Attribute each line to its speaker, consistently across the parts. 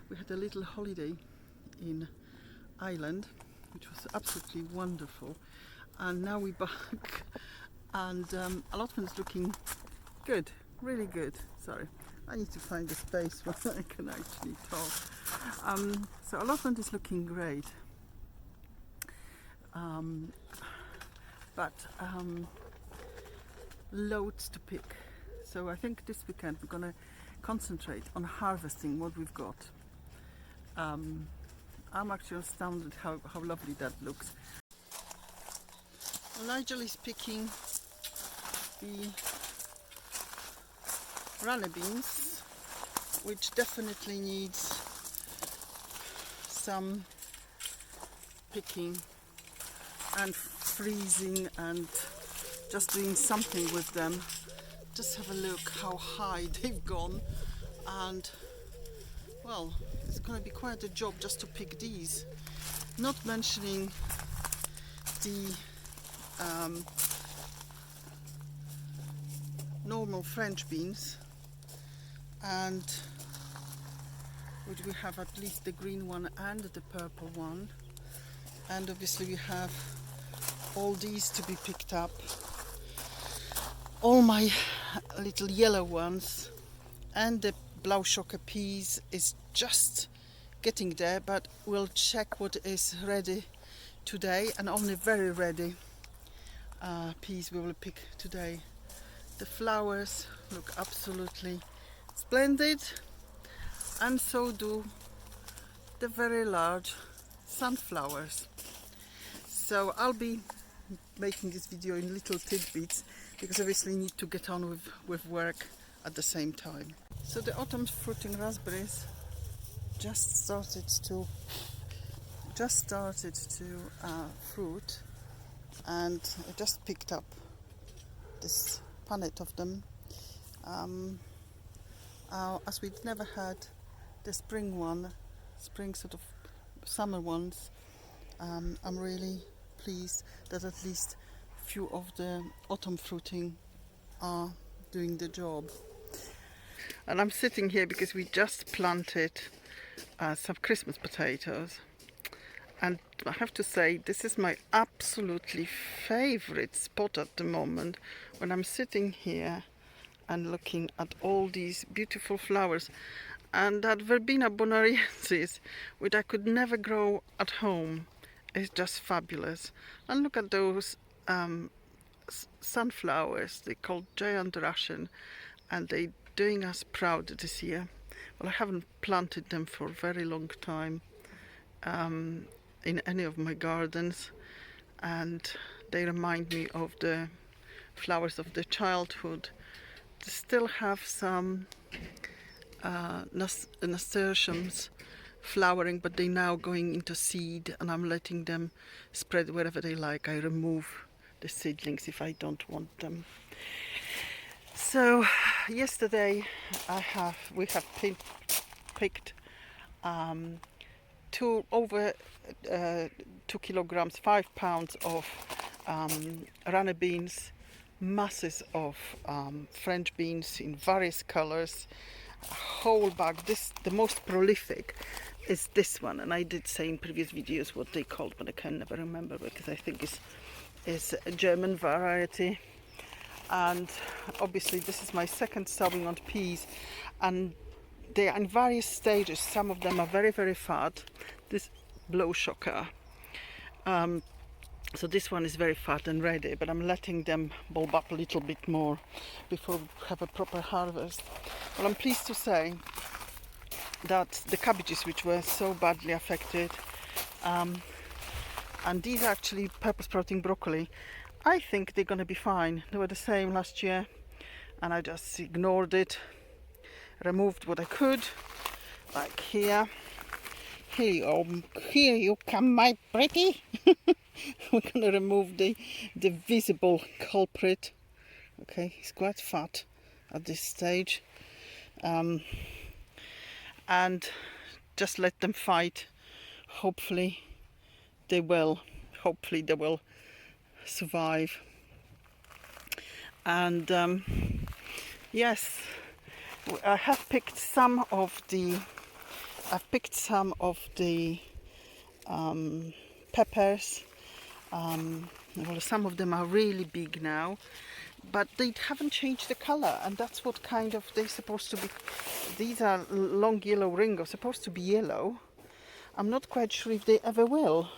Speaker 1: We had a little holiday in Ireland, which was absolutely wonderful, and now we're back, and allotment is looking good, really good. Sorry, I need to find a space where I can actually talk. So allotment is looking great, but loads to pick. So I think this weekend we're going to concentrate on harvesting what we've got. I'm actually astounded how lovely that looks. Nigel is picking the runner beans, which definitely needs some picking and freezing and just doing something with them. Just have a look how high they've gone, and well, it's going to be quite a job just to pick these, not mentioning the normal French beans, and which we have at least the green one and the purple one, and obviously we have all these to be picked up, all my little yellow ones, and the Blauschocke peas is just getting there, but we'll check what is ready today, and only very ready peas we will pick today. The flowers look absolutely splendid, and so do the very large sunflowers. So I'll be making this video in little tidbits because obviously I need to get on with work at the same time. So the autumn fruiting raspberries just started to fruit, and I just picked up this punnet of them. As we'd never had the spring sort of summer ones, I'm really pleased that at least few of the autumn fruiting are doing the job. And I'm sitting here because we just planted some Christmas potatoes, and I have to say this is my absolutely favorite spot at the moment, when I'm sitting here and looking at all these beautiful flowers, and that Verbena bonariensis, which I could never grow at home, is just fabulous. And look at those sunflowers, they're called giant Russian, and they're doing us proud this year. Well, I haven't planted them for a very long time in any of my gardens, and they remind me of the flowers of the childhood. They still have some nasturtiums flowering, but they're now going into seed, and I'm letting them spread wherever they like. I remove the seedlings if I don't want them. So yesterday we have picked over 2 kilograms, 5 pounds of runner beans, masses of French beans in various colors, a whole bag. The most prolific is this one, and I did say in previous videos what they called, but I can never remember because I think it's a German variety. And obviously this is my second sowing on peas, and they are in various stages. Some of them are very, very fat. This Blauschocke, so this one is very fat and ready, but I'm letting them bulb up a little bit more before we have a proper harvest. Well, I'm pleased to say that the cabbages, which were so badly affected, and these are actually purple sprouting broccoli, I think they're going to be fine. They were the same last year, and I just ignored it, removed what I could, like here. Here you come, my pretty. We're going to remove the visible culprit. Okay, he's quite fat at this stage, and just let them fight. Hopefully they will survive. And yes, I have picked some of the I've picked some of the peppers. Well, some of them are really big now, but they haven't changed the color, and that's what kind of they're supposed to be. These are long yellow ringo, supposed to be yellow. I'm not quite sure if they ever will.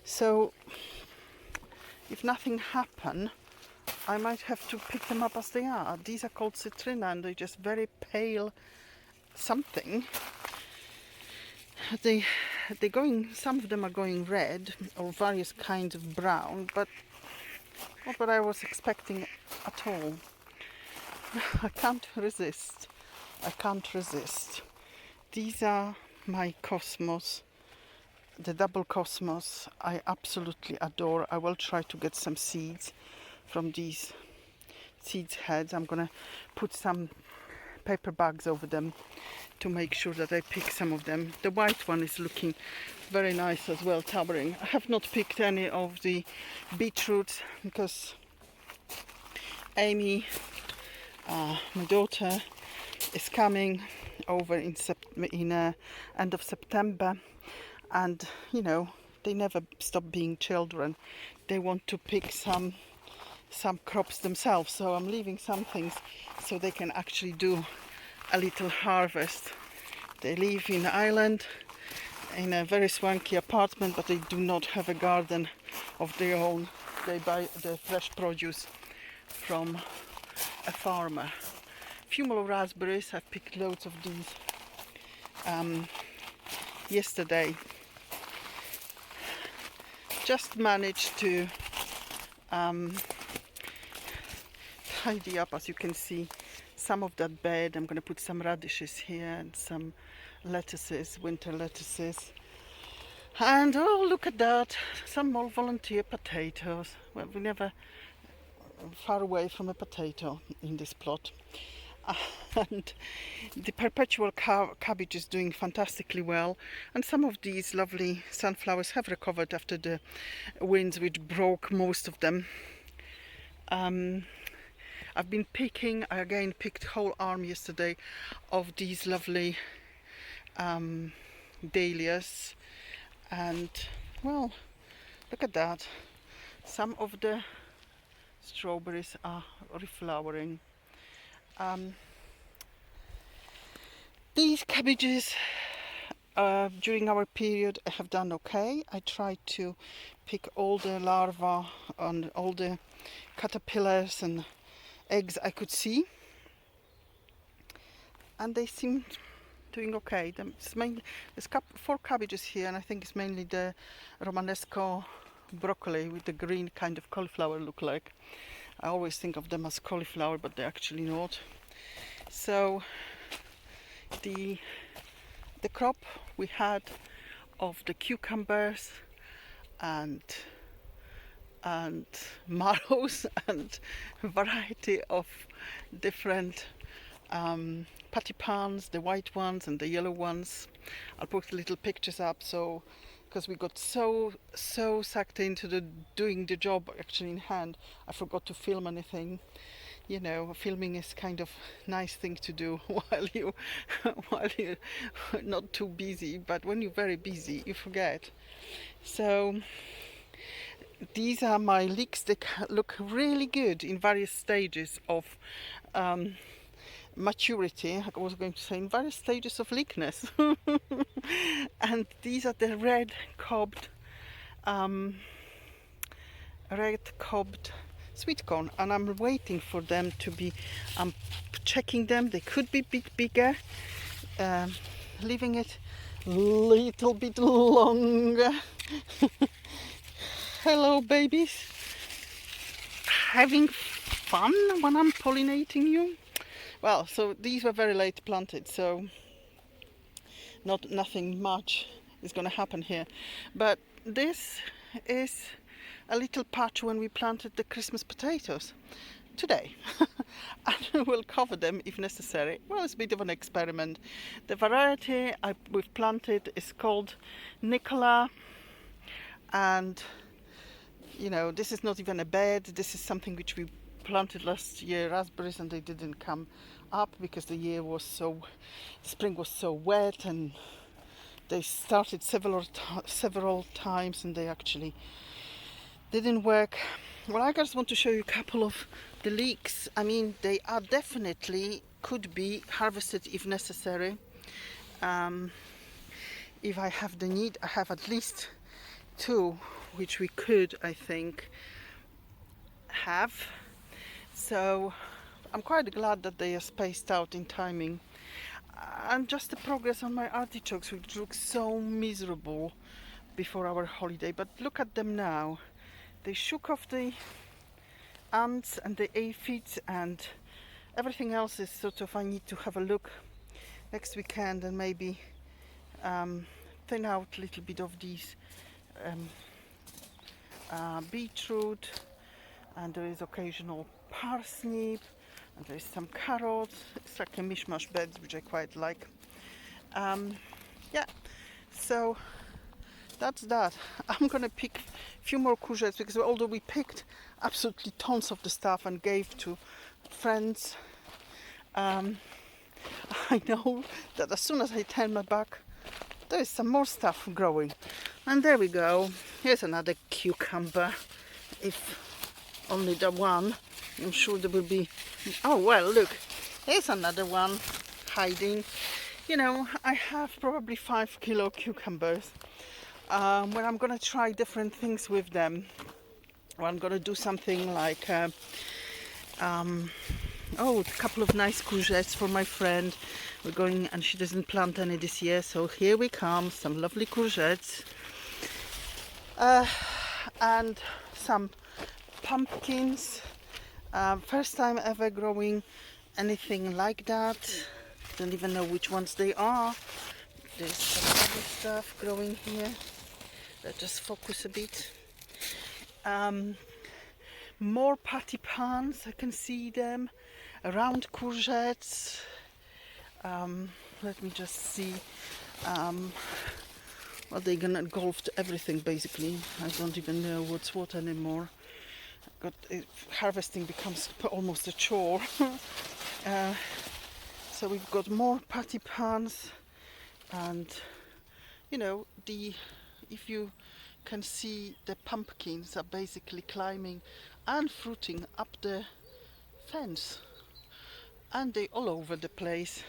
Speaker 1: So if nothing happen, I might have to pick them up as they are. These are called citrina, and they're just very pale something. They're going. Some of them are going red or various kinds of brown, but not what I was expecting at all. I can't resist. I can't resist. These are my cosmos, the double cosmos. I absolutely adore. I will try to get some seeds from these seeds heads. I'm gonna put some paper bags over them to make sure that I pick some of them. The white one is looking very nice as well, towering. I have not picked any of the beetroots because Amy, my daughter, is coming over in end of September, and you know, they never stop being children. They want to pick some crops themselves, so I'm leaving some things so they can actually do a little harvest. They live in Ireland in a very swanky apartment, but they do not have a garden of their own. They buy the fresh produce from a farmer. Few more raspberries. I've picked loads of these yesterday. Just managed to tidy up, as you can see, some of that bed. I'm going to put some radishes here and some lettuces, winter lettuces. And oh, look at that, some more volunteer potatoes. Well, we're never far away from a potato in this plot. And the perpetual cabbage is doing fantastically well, and some of these lovely sunflowers have recovered after the winds which broke most of them. I've been picking, I again picked whole arm yesterday of these lovely dahlias, and well, look at that, some of the strawberries are reflowering. These cabbages during our period have done okay. I tried to pick all the larvae and all the caterpillars and eggs I could see, and they seem doing okay. There's 4 cabbages here, and I think it's mainly the Romanesco broccoli with the green kind of cauliflower look like. I always think of them as cauliflower, but they're actually not. So the crop we had of the cucumbers and marrows and a variety of different patty pans, the white ones and the yellow ones. I'll put little pictures up, so because we got so sucked into doing the job actually in hand, I forgot to film anything. You know, filming is kind of nice thing to do while you're not too busy, but when you're very busy you forget. So these are my leeks. They look really good in various stages of maturity. I was going to say in various stages of leakness. And these are the red cobbed sweet corn, and I'm waiting for them to be, I'm checking them. They could be bit bigger, leaving it a little bit longer. Hello babies, having fun when I'm pollinating you? Well, so these were very late planted, so nothing much is going to happen here, but this is a little patch when we planted the Christmas potatoes today. And we'll cover them if necessary. Well, it's a bit of an experiment. The variety we've planted is called Nicola, and you know, this is not even a bed. This is something which we planted last year, raspberries, and they didn't come up because the spring was so wet and They started several times and they actually didn't work. Well, I just want to show you a couple of the leeks. I mean, they are definitely could be harvested if necessary. If I have the need, I have at least two which we could, I think, have. So I'm quite glad that they are spaced out in timing. And just the progress on my artichokes, which look so miserable before our holiday, but look at them now. They shook off the ants and the aphids, and everything else is sort of, I need to have a look next weekend and maybe thin out a little bit of these beetroot, and there is occasional parsnip, and there is some carrots. It's like a mishmash bed, which I quite like. Yeah, so that's that. I'm gonna pick a few more courgettes, because although we picked absolutely tons of the stuff and gave to friends, I know that as soon as I turn my back, there is some more stuff growing. And there we go. Here's another cucumber, if only the one. I'm sure there will be. Oh well, look, here's another one hiding. You know, I have probably 5 kilo cucumbers. When I'm gonna try different things with them, or I'm gonna do something like a couple of nice courgettes for my friend. We're going, and she doesn't plant any this year, so here we come, some lovely courgettes, and some pumpkins. First time ever growing anything like that. Don't even know which ones they are. There's some other stuff growing here. Let's just focus a bit. More patty pans, I can see them. Around courgettes. Let me just see. Well, they're gonna engulf everything basically. I don't even know what's what anymore. Harvesting becomes almost a chore. So we've got more patty pans, and you know, if you can see, the pumpkins are basically climbing and fruiting up the fence, and they all over the place.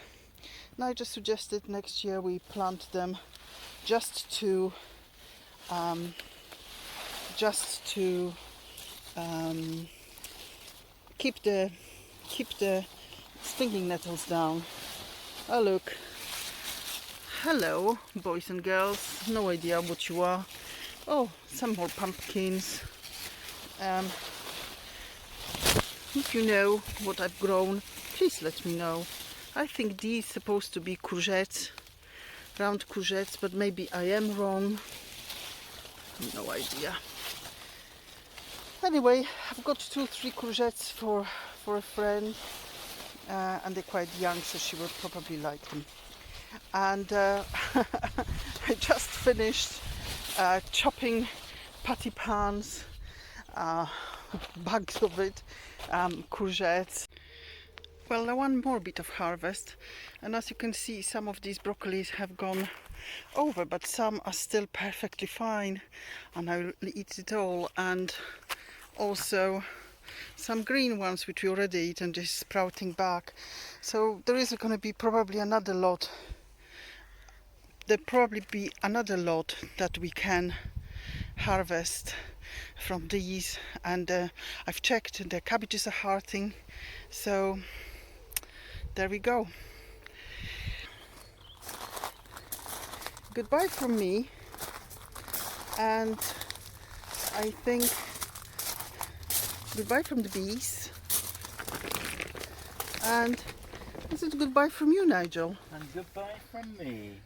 Speaker 1: And I just suggested next year we plant them just to keep the stinging nettles down. Oh look, hello boys and girls, no idea what you are. Oh, some more pumpkins. If you know what I've grown, please let me know. I think these are supposed to be courgettes, round courgettes, but maybe I am wrong. No idea. Anyway, I've got 2-3 courgettes for a friend, and they're quite young, so she will probably like them. And I just finished chopping patty pans, bags of it, courgettes. Well, one more bit of harvest, and as you can see, some of these broccolis have gone over, but some are still perfectly fine, and I will eat it all. And also some green ones which we already eat and just sprouting back. So there is going to be probably another lot. There'll probably be another lot that we can harvest from these, and I've checked, the cabbages are hearting, so there we go. Goodbye from me, and I think goodbye from the bees, and this is goodbye from you, Nigel.
Speaker 2: And goodbye from me.